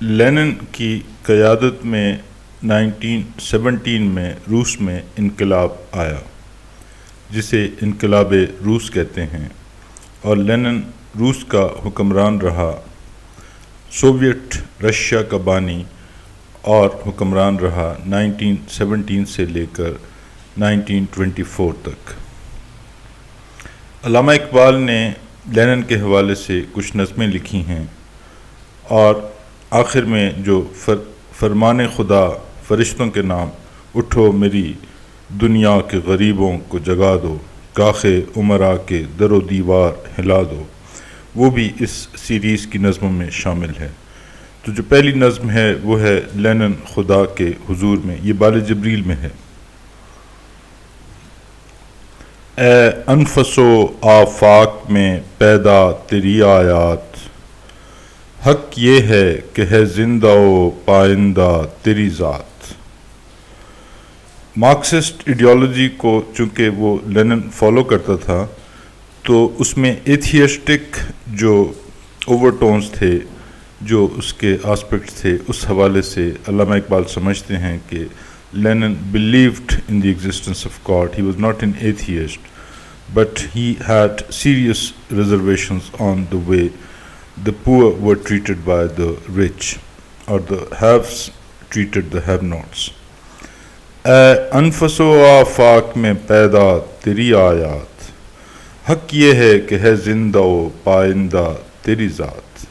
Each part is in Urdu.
لینن کی قیادت میں 1917 میں روس میں انقلاب آیا جسے انقلاب روس کہتے ہیں، اور لینن روس کا حکمران رہا، سوویٹ رشیا کا بانی اور حکمران رہا 1917 سے لے کر 1924 تک۔ علامہ اقبال نے لینن کے حوالے سے کچھ نظمیں لکھی ہیں، اور آخر میں جو فرمان خدا فرشتوں کے نام اٹھو میری دنیا کے غریبوں کو جگا دو، کاخ امراء کے در و دیوار ہلا دو، وہ بھی اس سیریز کی نظموں میں شامل ہے۔ تو جو پہلی نظم ہے وہ ہے لینن خدا کے حضور میں، یہ بال جبریل میں ہے۔ اے انفس و آفاق میں پیدا تیری آیات، حق یہ ہے کہ ہے زندہ و پائندہ تیری ذات۔ مارکسسٹ ایڈیالوجی کو چونکہ وہ لینن فالو کرتا تھا، تو اس میں ایتھیسٹک جو اوور ٹونز تھے، جو اس کے آسپیکٹس تھے، اس حوالے سے علامہ اقبال سمجھتے ہیں کہ linen believed in the existence of God. He was not an atheist, but he had serious reservations on the way the poor were treated by the rich, or the haves treated the have-nots. اے انفس و آفاق میں پیدا تیری آیات، حق یہ ہے کہ ہے زندہ و پائندہ تیری ذات۔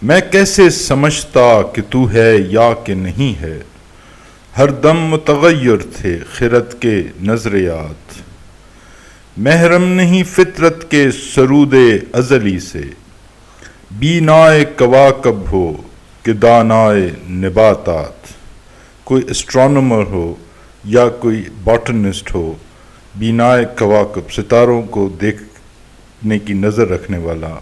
میں کیسے سمجھتا کہ تو ہے یا کہ نہیں ہے، ہر دم متغیر تھے خرد کے نظریات۔ محرم نہیں فطرت کے سرود ازلی سے، بینائے کواکب ہو کہ دانائے نباتات۔ کوئی اسٹرانومر ہو یا کوئی باٹنسٹ ہو، بینائے کواکب ستاروں کو دیکھنے کی نظر رکھنے والا،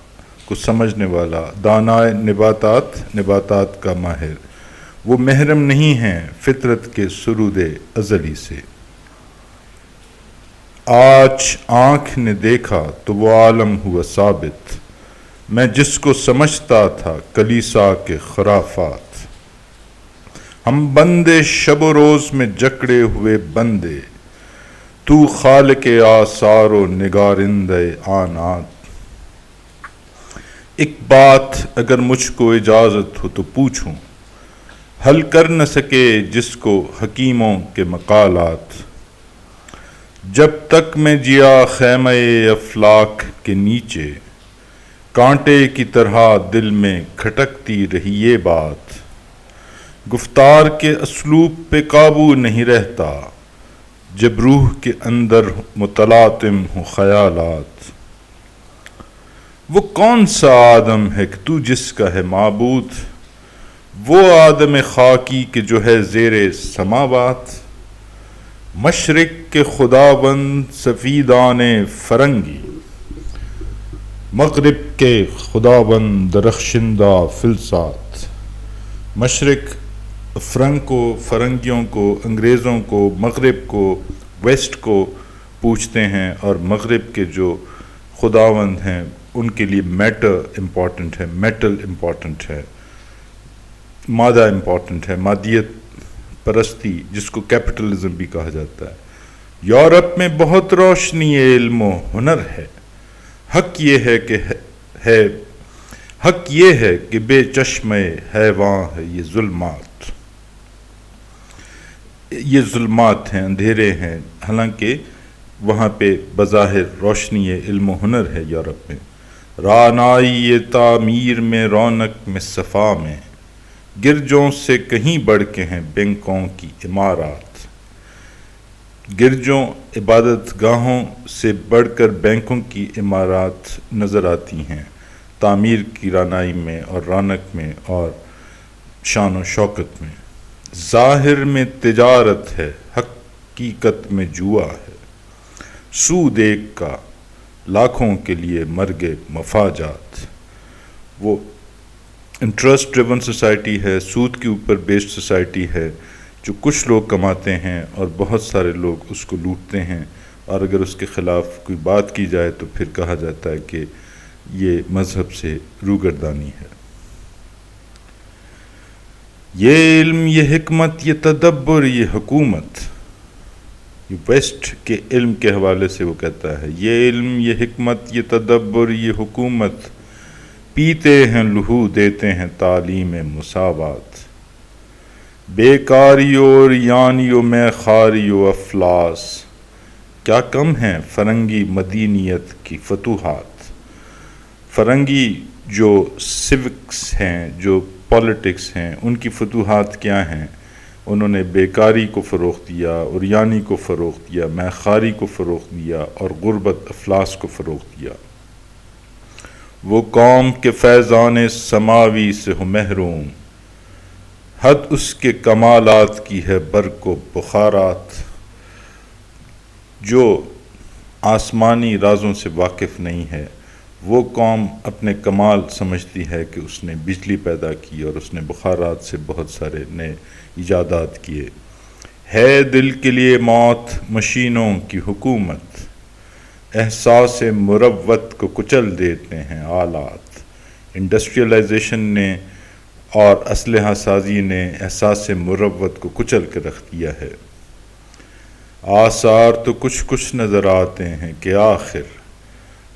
کو سمجھنے والا، دانائے نباتات، نباتات کا ماہر، وہ محرم نہیں ہیں فطرت کے سرود ازلی سے۔ آج آنکھ نے دیکھا تو وہ عالم ہوا ثابت، میں جس کو سمجھتا تھا کلیسا کے خرافات۔ ہم بندے شب و روز میں جکڑے ہوئے بندے، تو خالق آثار و نگارند آنات۔ ایک بات اگر مجھ کو اجازت ہو تو پوچھوں، حل کر نہ سکے جس کو حکیموں کے مقالات۔ جب تک میں جیا خیمہ افلاک کے نیچے، کانٹے کی طرح دل میں کھٹکتی رہی یہ بات۔ گفتار کے اسلوب پہ قابو نہیں رہتا، جب روح کے اندر متلاطم ہو خیالات۔ وہ کون سا آدم ہے کہ تو جس کا ہے معبود، وہ آدم خاکی کہ جو ہے زیر سماوات۔ مشرق کے خداوند سفیدان فرنگی، مغرب کے خداوند درخشندہ فلسات۔ مشرق فرنگیوں کو، انگریزوں کو، مغرب کو، ویسٹ کو پوچھتے ہیں، اور مغرب کے جو خداوند ہیں ان کے لیے میٹر امپورٹنٹ ہے، میٹل امپورٹنٹ ہے، مادہ امپورٹنٹ ہے، مادیت پرستی جس کو کیپٹلزم بھی کہا جاتا ہے۔ یورپ میں بہت روشنی علم و ہنر ہے، حق یہ ہے کہ بے چشم حیواں ہے یہ ظلمات۔ یہ ظلمات ہیں، اندھیرے ہیں، حالانکہ وہاں پہ بظاہر روشنی علم و ہنر ہے یورپ میں۔ رانائی تعمیر میں، رونق میں، صفا میں، گرجوں سے کہیں بڑھ کے ہیں بینکوں کی عمارات۔ گرجوں، عبادت گاہوں سے بڑھ کر بینکوں کی عمارات نظر آتی ہیں، تعمیر کی رانائی میں اور رونق میں اور شان و شوکت میں۔ ظاہر میں تجارت ہے، حقیقت میں جوا ہے، سود ایک کا لاکھوں کے لیے مرگ مفاجات۔ وہ انٹرسٹ ڈریون سوسائٹی ہے، سود کے اوپر بیسڈ سوسائٹی ہے، جو کچھ لوگ کماتے ہیں اور بہت سارے لوگ اس کو لوٹتے ہیں، اور اگر اس کے خلاف کوئی بات کی جائے تو پھر کہا جاتا ہے کہ یہ مذہب سے روگردانی ہے۔ یہ علم، یہ حکمت، یہ تدبر، یہ حکومت، یہ ویسٹ کے علم کے حوالے سے وہ کہتا ہے، یہ علم، یہ حکمت، یہ تدبر، یہ حکومت، پیتے ہیں لہو، دیتے ہیں تعلیم مساوات، بیکاری اور یانیوں میں خاری و افلاس، کیا کم ہیں فرنگی مدینیت کی فتوحات۔ فرنگی جو سوکس ہیں، جو پولیٹکس ہیں، ان کی فتوحات کیا ہیں؟ انہوں نے بیکاری کو فروغ دیا، اوریانی کو فروغ دیا، میخاری کو فروغ دیا، اور غربت افلاس کو فروغ دیا۔ وہ قوم کے فیضان سماوی سے ہو محروم، حد اس کے کمالات کی ہے برق و بخارات۔ جو آسمانی رازوں سے واقف نہیں ہے، وہ قوم اپنے کمال سمجھتی ہے کہ اس نے بجلی پیدا کی اور اس نے بخارات سے بہت سارے نئے ایجادات کیے۔ ہے دل کے لیے موت مشینوں کی حکومت، احساس مروت کو کچل دیتے ہیں آلات۔ انڈسٹریلائزیشن نے اور اسلحہ سازی نے احساس مروت کو کچل کے رکھ دیا ہے۔ آثار تو کچھ نظر آتے ہیں کہ آخر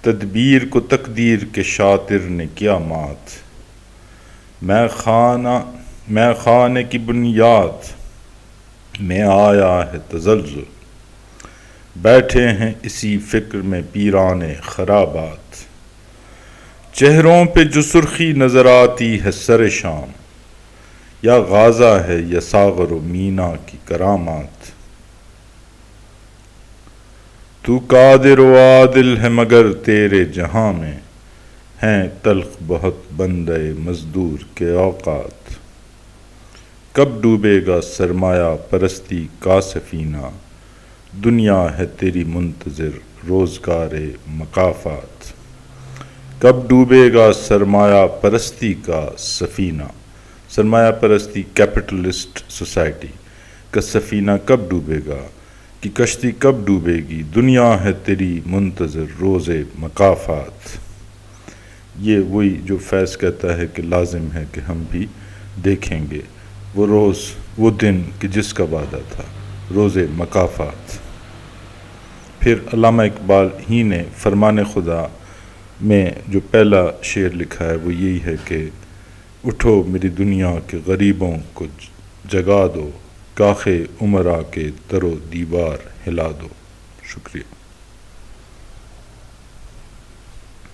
تدبیر کو تقدیر کے شاطر نے کیا مات۔ میں خانے کی بنیاد میں آیا ہے تزلزل، بیٹھے ہیں اسی فکر میں پیران خرابات۔ چہروں پہ جو سرخی نظر آتی ہے سر شام، یا غازہ ہے یا ساغر و مینا کی کرامات۔ تو قادر و عادل ہے مگر تیرے جہاں میں ہیں تلخ بہت بندے مزدور کے اوقات۔ کب ڈوبے گا سرمایہ پرستی کا سفینہ، دنیا ہے تیری منتظر روزگار مکافات۔ کب ڈوبے گا سرمایہ پرستی کا سفینہ، سرمایہ پرستی کیپٹلسٹ سوسائٹی کا سفینہ کب ڈوبے گا، کہ کشتی کب ڈوبے گی، دنیا ہے تیری منتظر روز مکافات۔ یہ وہی جو فیض کہتا ہے کہ لازم ہے کہ ہم بھی دیکھیں گے وہ روز، وہ دن کہ جس کا وعدہ تھا، روز مکافات۔ پھر علامہ اقبال ہی نے فرمان خدا میں جو پہلا شعر لکھا ہے وہ یہی ہے کہ اٹھو میری دنیا کے غریبوں کو جگا دو، کاخ عمر آ کے در و دیوار ہلا دو۔ شکریہ۔